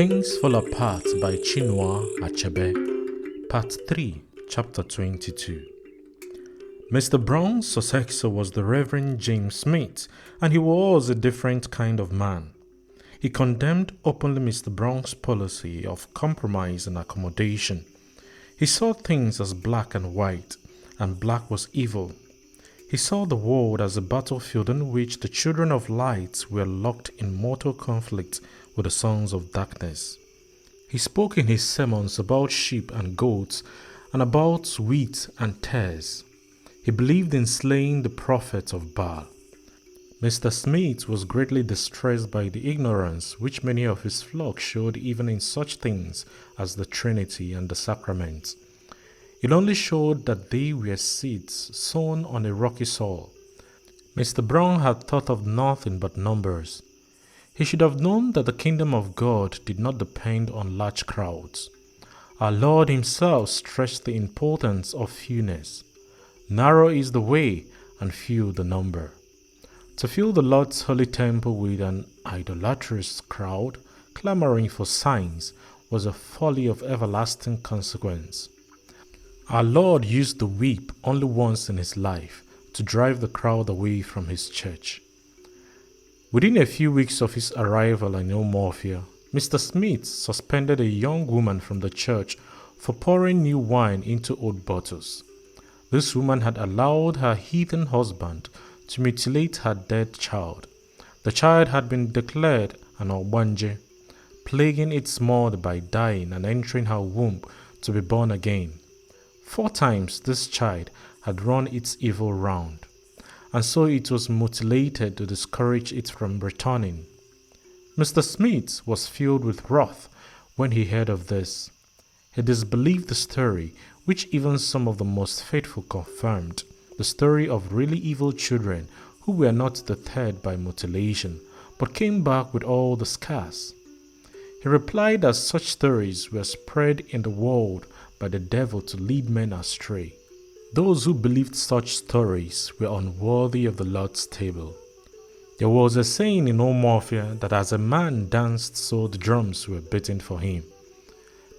Things Fall Apart by Chinua Achebe, Part 3, Chapter 22. Mr. Brown's successor was the Reverend James Smith, and he was a different kind of man. He condemned openly Mr. Brown's policy of compromise and accommodation. He saw things as black and white, and black was evil. He saw the world as a battlefield in which the children of light were locked in mortal conflict with the sons of darkness. He spoke in his sermons about sheep and goats and about wheat and tares. He believed in slaying the prophets of Baal. Mr. Smith was greatly distressed by the ignorance which many of his flock showed even in such things as the Trinity and the sacraments. It only showed that they were seeds sown on a rocky soil. Mr. Brown had thought of nothing but numbers. He should have known that the kingdom of God did not depend on large crowds. Our Lord himself stressed the importance of fewness. Narrow is the way and few the number. To fill the Lord's holy temple with an idolatrous crowd clamoring for signs was a folly of everlasting consequence. Our Lord used the whip only once in his life to drive the crowd away from his church. Within a few weeks of his arrival in Omofia, Mr. Smith suspended a young woman from the church for pouring new wine into old bottles. This woman had allowed her heathen husband to mutilate her dead child. The child had been declared an Obanje, plaguing its mother by dying and entering her womb to be born again. 4 times this child had run its evil round, and so it was mutilated to discourage it from returning. Mr. Smith was filled with wrath when he heard of this. He disbelieved the story, which even some of the most faithful confirmed, the story of really evil children who were not deterred by mutilation, but came back with all the scars. He replied that such stories were spread in the world by the devil to lead men astray. Those who believed such stories were unworthy of the Lord's table. There was a saying in Omofia that as a man danced, so the drums were beaten for him.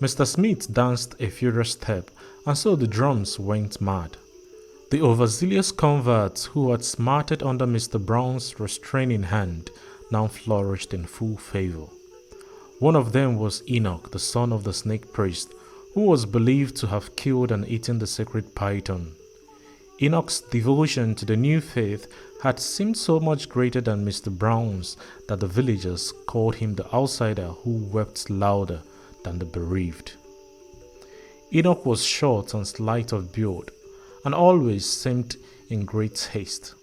Mr. Smith danced a furious step, and so the drums went mad. The overzealous converts who had smarted under Mr. Brown's restraining hand now flourished in full favor. One of them was Enoch, the son of the snake priest, who was believed to have killed and eaten the sacred python. Enoch's devotion to the new faith had seemed so much greater than Mr. Brown's that the villagers called him the outsider who wept louder than the bereaved. Enoch was short and slight of build, and always seemed in great haste.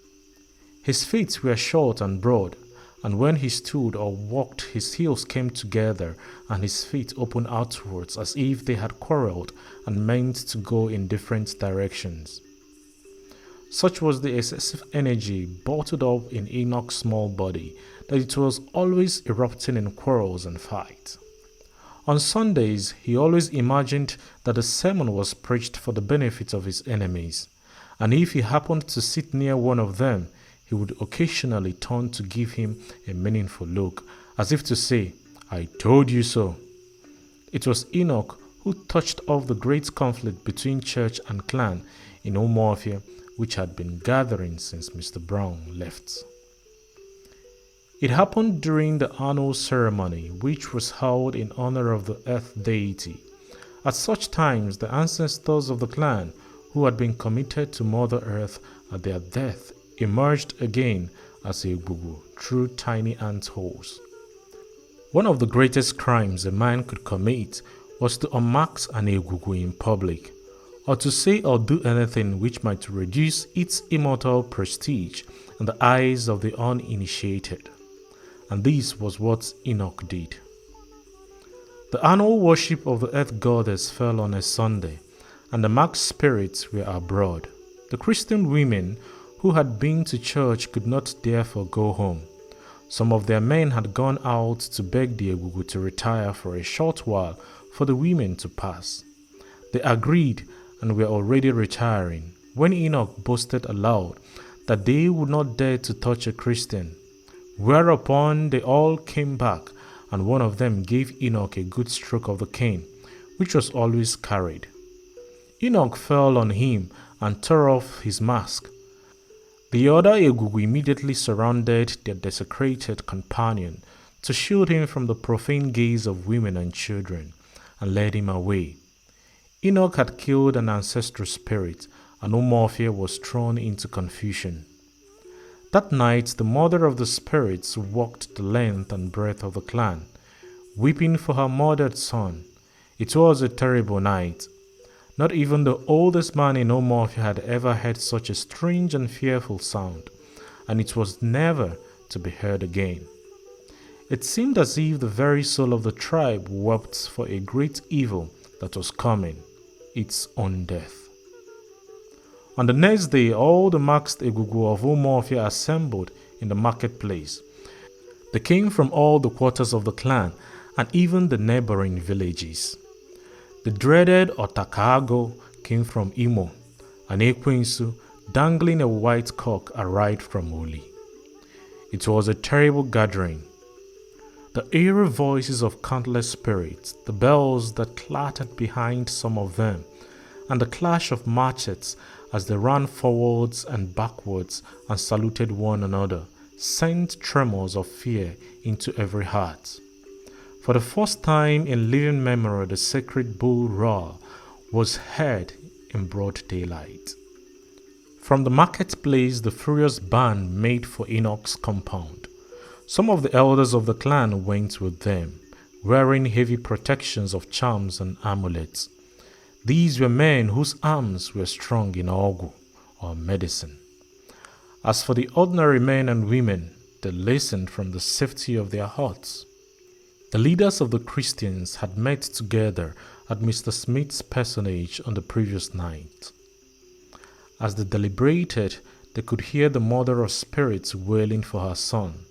His feet were short and broad, and when he stood or walked, his heels came together and his feet opened outwards as if they had quarreled and meant to go in different directions. Such was the excessive energy bottled up in Enoch's small body that it was always erupting in quarrels and fights. On Sundays, he always imagined that the sermon was preached for the benefit of his enemies, and if he happened to sit near one of them, he would occasionally turn to give him a meaningful look, as if to say, "I told you so." It was Enoch who touched off the great conflict between church and clan in Omofia, which had been gathering since Mr. Brown left. It happened during the annual ceremony, which was held in honor of the earth deity. At such times, the ancestors of the clan, who had been committed to Mother Earth at their death, emerged again as Egwugwu through tiny ant holes. One of the greatest crimes a man could commit was to unmask an Egwugwu in public, or to say or do anything which might reduce its immortal prestige in the eyes of the uninitiated. And this was what Enoch did. The annual worship of the earth goddess fell on a Sunday, and the marked spirits were abroad. The Christian women who had been to church could not therefore go home. Some of their men had gone out to beg the Egwugwu to retire for a short while for the women to pass. They agreed and were already retiring when Enoch boasted aloud that they would not dare to touch a Christian, whereupon they all came back and one of them gave Enoch a good stroke of the cane, which was always carried. Enoch fell on him and tore off his mask. The other Egwugwu immediately surrounded their desecrated companion to shield him from the profane gaze of women and children, and led him away. Enoch had killed an ancestral spirit, and Umuofia was thrown into confusion. That night the mother of the spirits walked the length and breadth of the clan, weeping for her murdered son. It was a terrible night. Not even the oldest man in Umuofia had ever heard such a strange and fearful sound, and it was never to be heard again. It seemed as if the very soul of the tribe wept for a great evil that was coming, its own death. On the next day, all the masked Egwugwu of Umuofia assembled in the marketplace. They came from all the quarters of the clan and even the neighboring villages. The dreaded Otakago came from Imo, and Ekwensu, dangling a white cock, arrived from Uli. It was a terrible gathering. The eerie voices of countless spirits, the bells that clattered behind some of them, and the clash of machetes as they ran forwards and backwards and saluted one another, sent tremors of fear into every heart. For the first time in living memory, the sacred bull roar was heard in broad daylight. From the marketplace, the furious band made for Enoch's compound. Some of the elders of the clan went with them, wearing heavy protections of charms and amulets. These were men whose arms were strong in Ogu, or medicine. As for the ordinary men and women, they listened from the safety of their huts. The leaders of the Christians had met together at Mr. Smith's parsonage on the previous night. As they deliberated, they could hear the mother of spirits wailing for her son.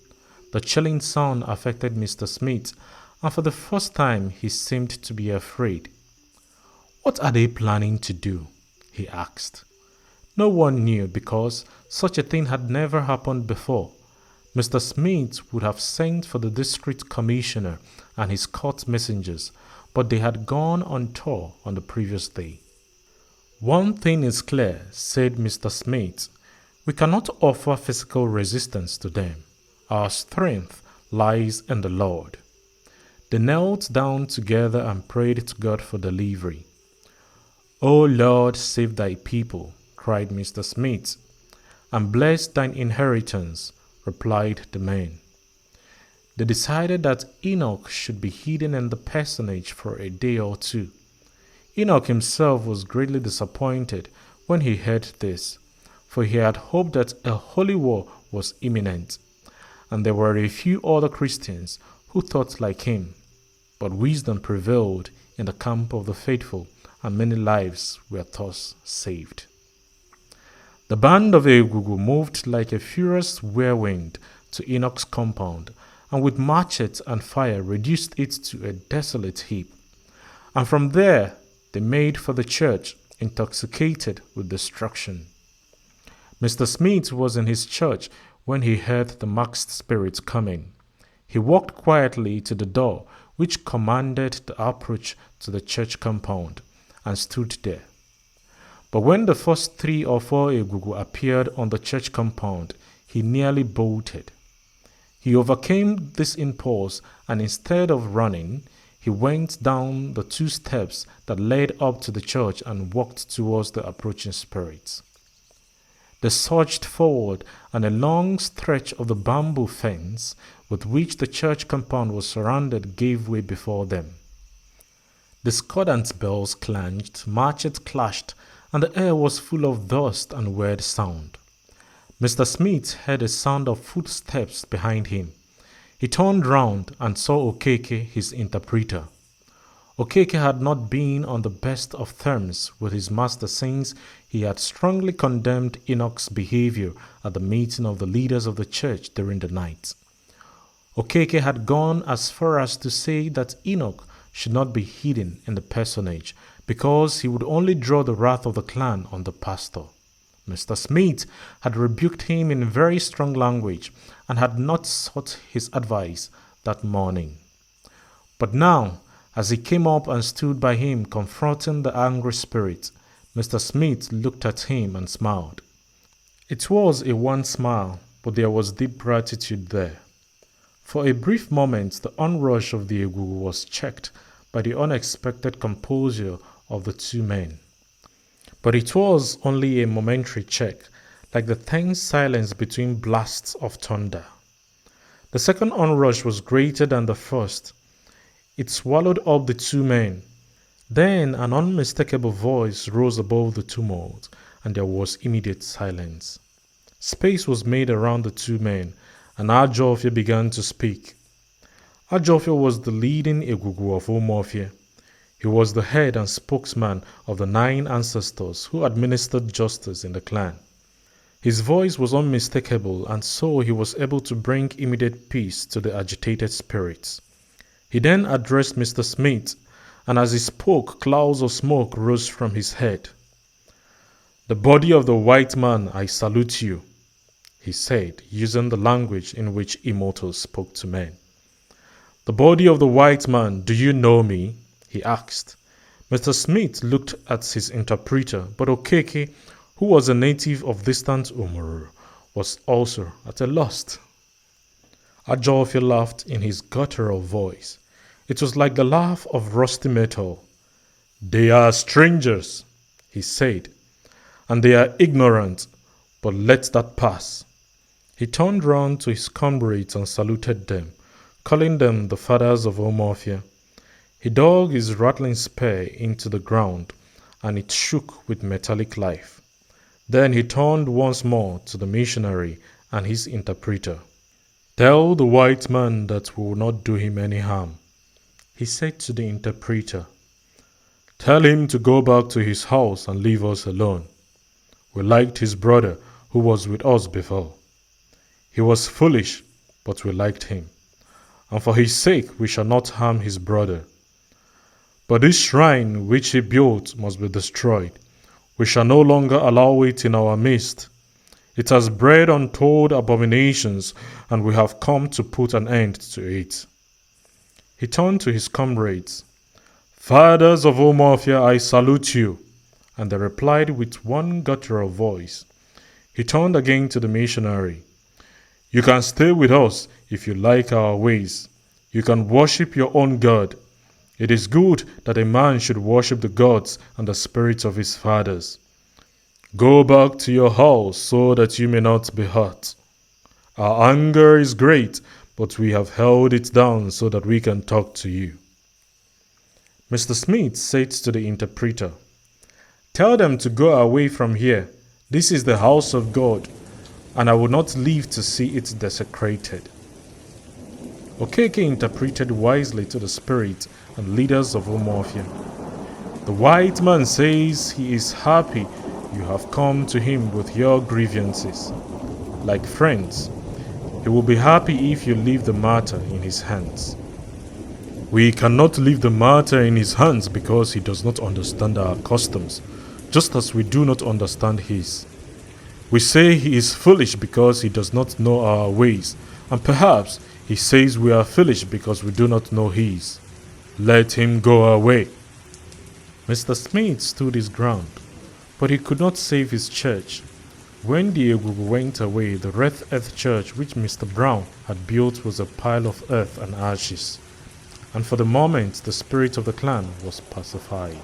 The chilling sound affected Mr. Smith, and for the first time he seemed to be afraid. "What are they planning to do?" he asked. No one knew, because such a thing had never happened before. Mr. Smith would have sent for the district commissioner and his court messengers, but they had gone on tour on the previous day. "One thing is clear," said Mr. Smith. "We cannot offer physical resistance to them. Our strength lies in the Lord." They knelt down together and prayed to God for delivery. "O Lord, save thy people," cried Mr. Smith. "And bless thine inheritance," replied the men. They decided that Enoch should be hidden in the parsonage for a day or two. Enoch himself was greatly disappointed when he heard this, for he had hoped that a holy war was imminent, and there were a few other Christians who thought like him. But wisdom prevailed in the camp of the faithful, and many lives were thus saved. The band of Egwugwu moved like a furious whirlwind to Enoch's compound, and with machete and fire reduced it to a desolate heap. And from there they made for the church, intoxicated with destruction. Mr. Smith was in his church when he heard the masked spirits coming. He walked quietly to the door which commanded the approach to the church compound, and stood there. But when the first 3 or 4 Egwugwu appeared on the church compound, he nearly bolted. He overcame this impulse, and instead of running, he went down the 2 steps that led up to the church and walked towards the approaching spirits. They surged forward, and a long stretch of the bamboo fence with which the church compound was surrounded gave way before them. Discordant bells clanged, machetes clashed, and the air was full of dust and weird sound. Mr. Smith heard a sound of footsteps behind him. He turned round and saw Okeke, his interpreter. Okeke had not been on the best of terms with his master since he had strongly condemned Enoch's behavior at the meeting of the leaders of the church during the night. Okeke had gone as far as to say that Enoch should not be hidden in the parsonage, because he would only draw the wrath of the clan on the pastor. Mr. Smith had rebuked him in very strong language and had not sought his advice that morning. But now, as he came up and stood by him confronting the angry spirit, Mr. Smith looked at him and smiled. It was a wan smile, but there was deep gratitude there. For a brief moment, the onrush of the Egwugwu was checked by the unexpected composure of the two men. But it was only a momentary check, like the tense silence between blasts of thunder. The second onrush was greater than the first. It swallowed up the two men. Then an unmistakable voice rose above the tumult, and there was immediate silence. Space was made around the two men, and Ajofia began to speak. Ajofia was the leading Egwugwu of Umuofia. He was the head and spokesman of the 9 ancestors who administered justice in the clan. His voice was unmistakable, and so he was able to bring immediate peace to the agitated spirits. He then addressed Mr. Smith, and as he spoke, clouds of smoke rose from his head. "The body of the white man, I salute you," he said, using the language in which immortals spoke to men. "The body of the white man, do you know me?" he asked. Mr. Smith looked at his interpreter, but Okeke, who was a native of distant Umuru, was also at a loss. Ajofia laughed in his guttural voice. It was like the laugh of rusty metal. "They are strangers," he said, "and they are ignorant, but let that pass." He turned round to his comrades and saluted them, calling them the fathers of Umuofia. He dug his rattling spear into the ground, and it shook with metallic life. Then he turned once more to the missionary and his interpreter. "Tell the white man that we will not do him any harm," he said to the interpreter. "Tell him to go back to his house and leave us alone. We liked his brother who was with us before. He was foolish, but we liked him, and for his sake we shall not harm his brother. But this shrine which he built must be destroyed. We shall no longer allow it in our midst. It has bred untold abominations, and we have come to put an end to it." He turned to his comrades. "Fathers of Umuofia, I salute you," and they replied with one guttural voice. He turned again to the missionary. "You can stay with us if you like our ways. You can worship your own God. It is good that a man should worship the gods and the spirits of his fathers. Go back to your house so that you may not be hurt. Our anger is great, but we have held it down so that we can talk to you." Mr. Smith said to the interpreter, "Tell them to go away from here. This is the house of God, and I will not live to see it desecrated." Okeke interpreted wisely to the spirit and leaders of Umuofia. "The white man says he is happy you have come to him with your grievances. Like friends, he will be happy if you leave the matter in his hands." "We cannot leave the matter in his hands because he does not understand our customs, just as we do not understand his. We say he is foolish because he does not know our ways, and perhaps he says we are foolish because we do not know his. Let him go away." Mr. Smith stood his ground, but he could not save his church. When the Egwugwu went away, the red earth church which Mr. Brown had built was a pile of earth and ashes, and for the moment the spirit of the clan was pacified.